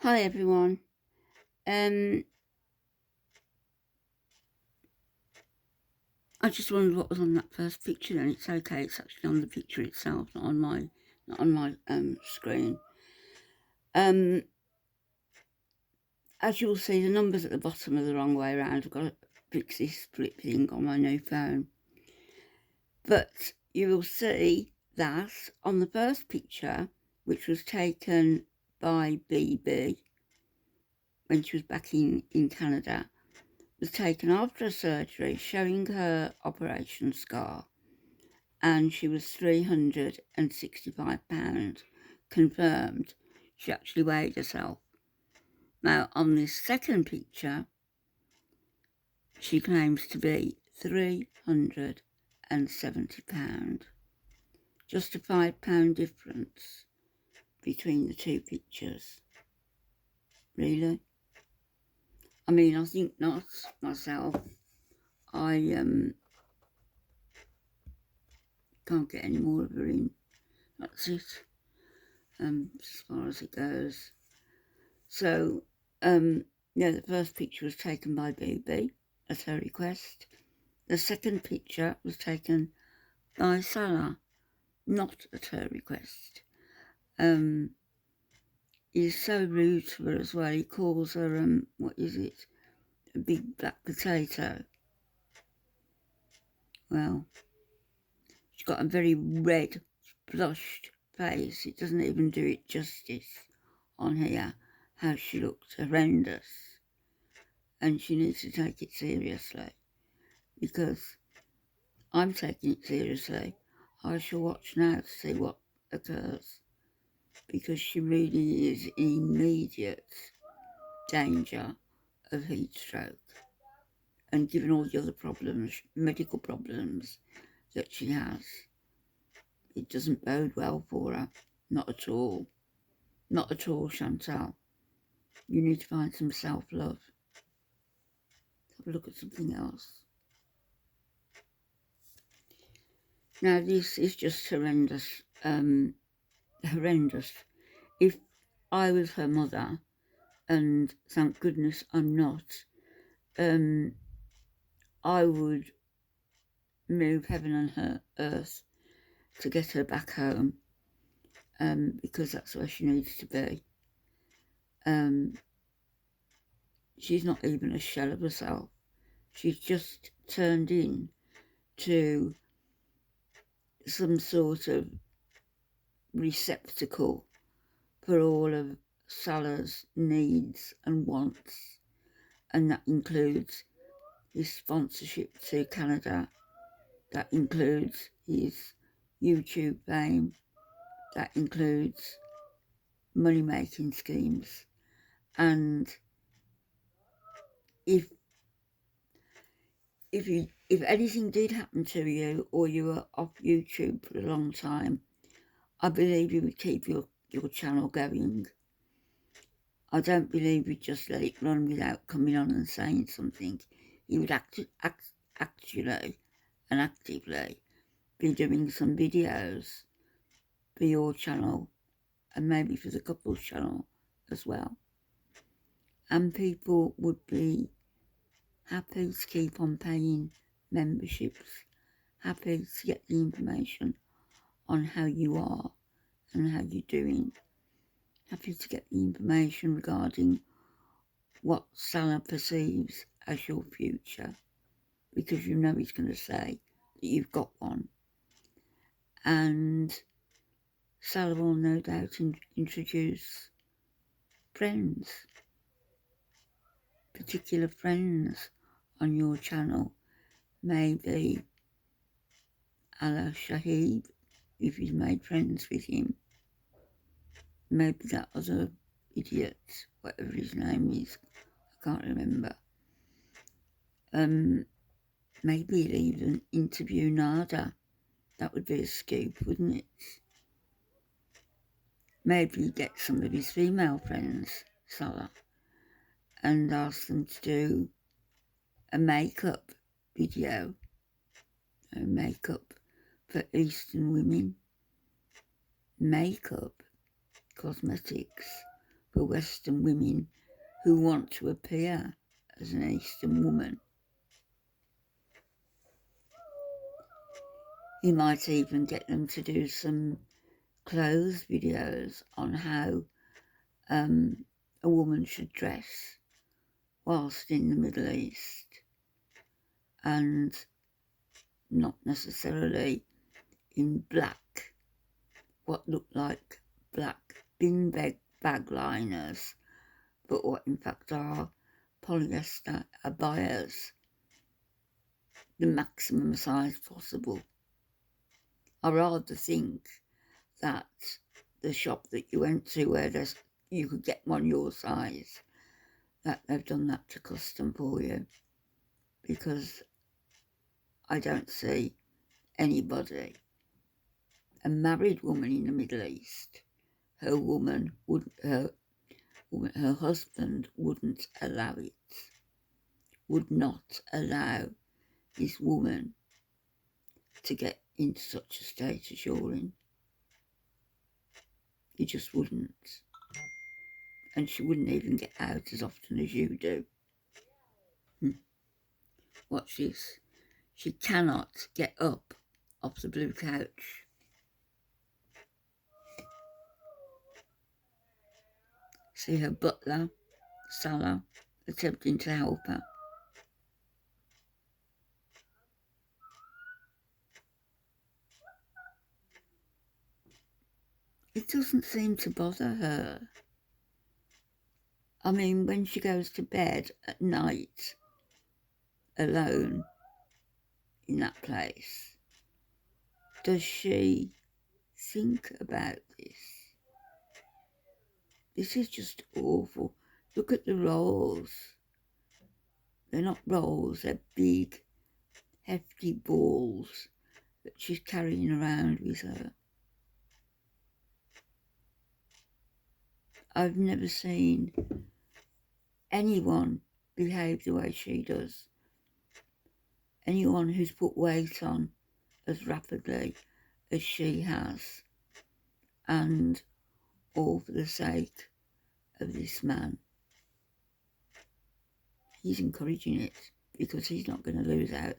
Hi everyone. I just wondered what was on that first picture. Then it's okay. It's actually on the picture itself, not on my screen. As you'll see, the numbers at the bottom are the wrong way around. I've got to fix this flip thing on my new phone. But you will see that on the first picture, which was taken by BB when she was back in Canada, was taken after a surgery showing her operation scar, and she was 365 pounds confirmed. She actually weighed herself. Now on this second picture she claims to be 370 pounds. Just a £5 difference between the two pictures. Really? I mean, I think not myself. I can't get any more of her in. That's it. As far as it goes. So, yeah, the first picture was taken by BB at her request. The second picture was taken by Salah, not at her request. He's so rude to her as well. He calls her, what is it? A big black potato. Well, she's got a very red, flushed face. It doesn't even do it justice on here, how she looks horrendous. And she needs to take it seriously, because I'm taking it seriously. I shall watch now to see what occurs, because she really is in immediate danger of heat stroke. And given all the other problems, medical problems that she has, it doesn't bode well for her. Not at all. Not at all, Chantal. You need to find some self-love. Have a look at something else. Now, this is just horrendous. Horrendous. If I was her mother, and thank goodness I'm not, I would move heaven and earth to get her back home, because that's where she needs to be. She's not even a shell of herself. She's just turned in to some sort of receptacle for all of Salah's needs and wants, and that includes his sponsorship to Canada, that includes his YouTube fame, that includes money-making schemes. And if anything did happen to you, or you were off YouTube for a long time, I believe you would keep your channel going. I don't believe you'd just let it run without coming on and saying something. You would actually and actively be doing some videos for your channel, and maybe for the couple's channel as well. And people would be happy to keep on paying memberships, happy to get the information on how you are and how you're doing, happy to get the information regarding what Salah perceives as your future, because you know he's going to say that you've got one. And Salah will no doubt introduce friends, particular friends on your channel. Maybe Ala Shahid, if he's made friends with him. Maybe that other idiot, whatever his name is, I can't remember. Maybe he'll even interview Nada. That would be a scoop, wouldn't it? Maybe get some of his female friends, Salah, and ask them to do a makeup video. Makeup for Eastern women. Makeup, cosmetics for Western women who want to appear as an Eastern woman. He might even get them to do some clothes videos on how a woman should dress whilst in the Middle East, and not necessarily in black, what look like black bin bag liners, but what in fact are polyester abayas, the maximum size possible. I rather think that the shop that you went to where you could get one your size, that they've done that to custom for you, because I don't see anybody, a married woman in the Middle East, her husband wouldn't allow it, would not allow this woman to get into such a state as you're in. He just wouldn't. And she wouldn't even get out as often as you do. Watch this. She cannot get up off the blue couch. See her butler, Salah, attempting to help her. It doesn't seem to bother her. I mean, when she goes to bed at night, alone in that place, does she think about this? This is just awful. Look at the rolls. They're not rolls, they're big, hefty balls that she's carrying around with her. I've never seen anyone behave the way she does. Anyone who's put weight on as rapidly as she has, and all for the sake of this man. He's encouraging it because he's not going to lose out.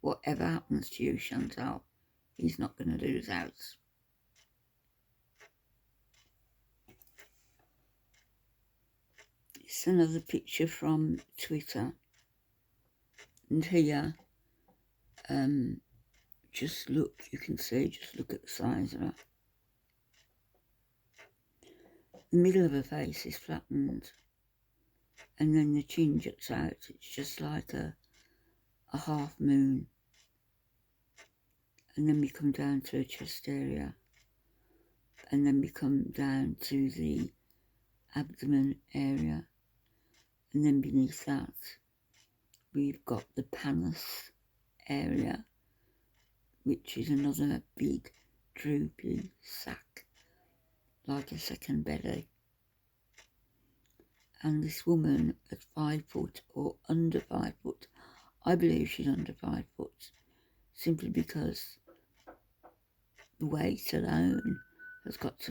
Whatever happens to you, Chantal, he's not going to lose out. It's another picture from Twitter. And here, just look, you can see, just look at the size of her. The middle of her face is flattened. And then the chin juts out. It's just like a half moon. And then we come down to her chest area. And then we come down to the abdomen area. And then beneath that, we've got the pannus area, which is another big droopy sack, like a second belly. And this woman at 5 foot or under 5 foot, I believe she's under 5 foot, simply because the weight alone has got to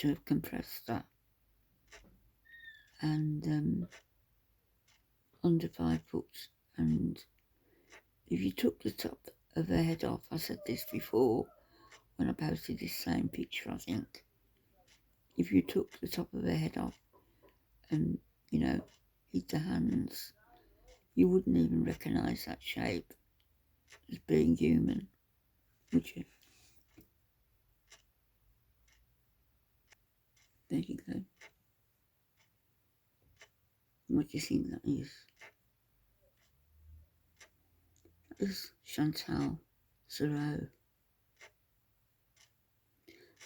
have compressed that. And under 5 foot, and if you took the top of her head off, I said this before when I posted this same picture, I think, if you took the top of her head off and, you know, hid the hands, you wouldn't even recognise that shape as being human, would you? There you go. What do you think that is? That is Chantal Theroux.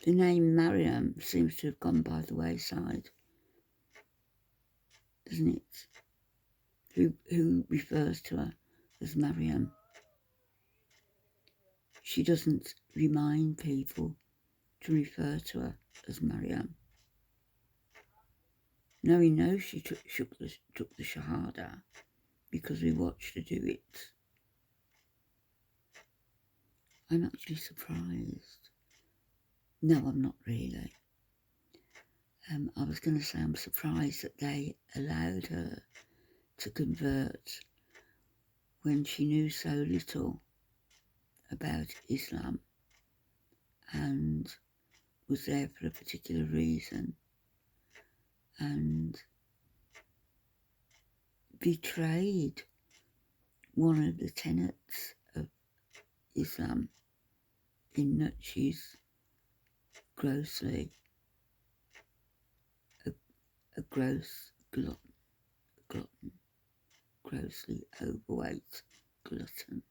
The name Mariam seems to have gone by the wayside, doesn't it? Who refers to her as Mariam? She doesn't remind people to refer to her as Mariam. Now we know she took the Shahada because we watched her do it. I'm actually surprised. No, I'm not really. I was going to say I'm surprised that they allowed her to convert when she knew so little about Islam and was there for a particular reason and betrayed one of the tenets of Islam in that she's grossly a gross glutton, grossly overweight glutton.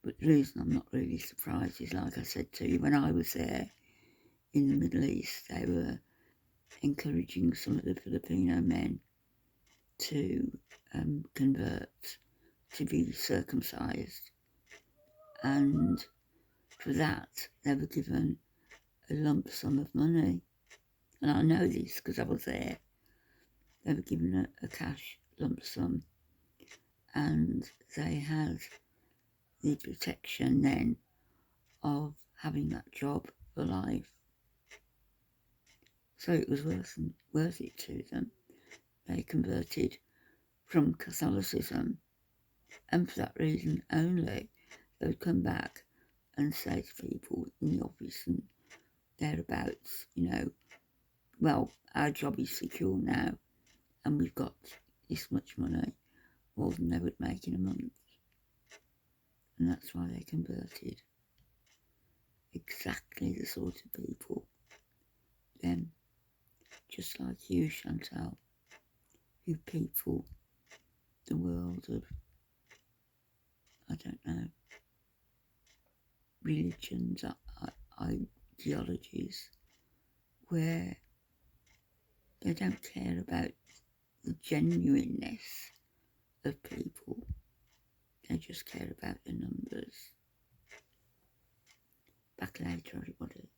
But the reason I'm not really surprised is, like I said to you, when I was there in the Middle East, they were encouraging some of the Filipino men to convert, to be circumcised, and for that they were given a lump sum of money. And I know this because I was there. They were given a cash lump sum, and they had the protection then of having that job for life. So it was worth it to them. They converted from Catholicism, and for that reason only, they would come back and say to people in the office and thereabouts, you know, well, our job is secure now, and we've got this much money, more than they would make in a month. And that's why they converted. Exactly the sort of people, them, just like you, Chantal, who people the world of, I don't know, religions, ideologies, where they don't care about the genuineness of people. They just care about the numbers. Back later, everybody.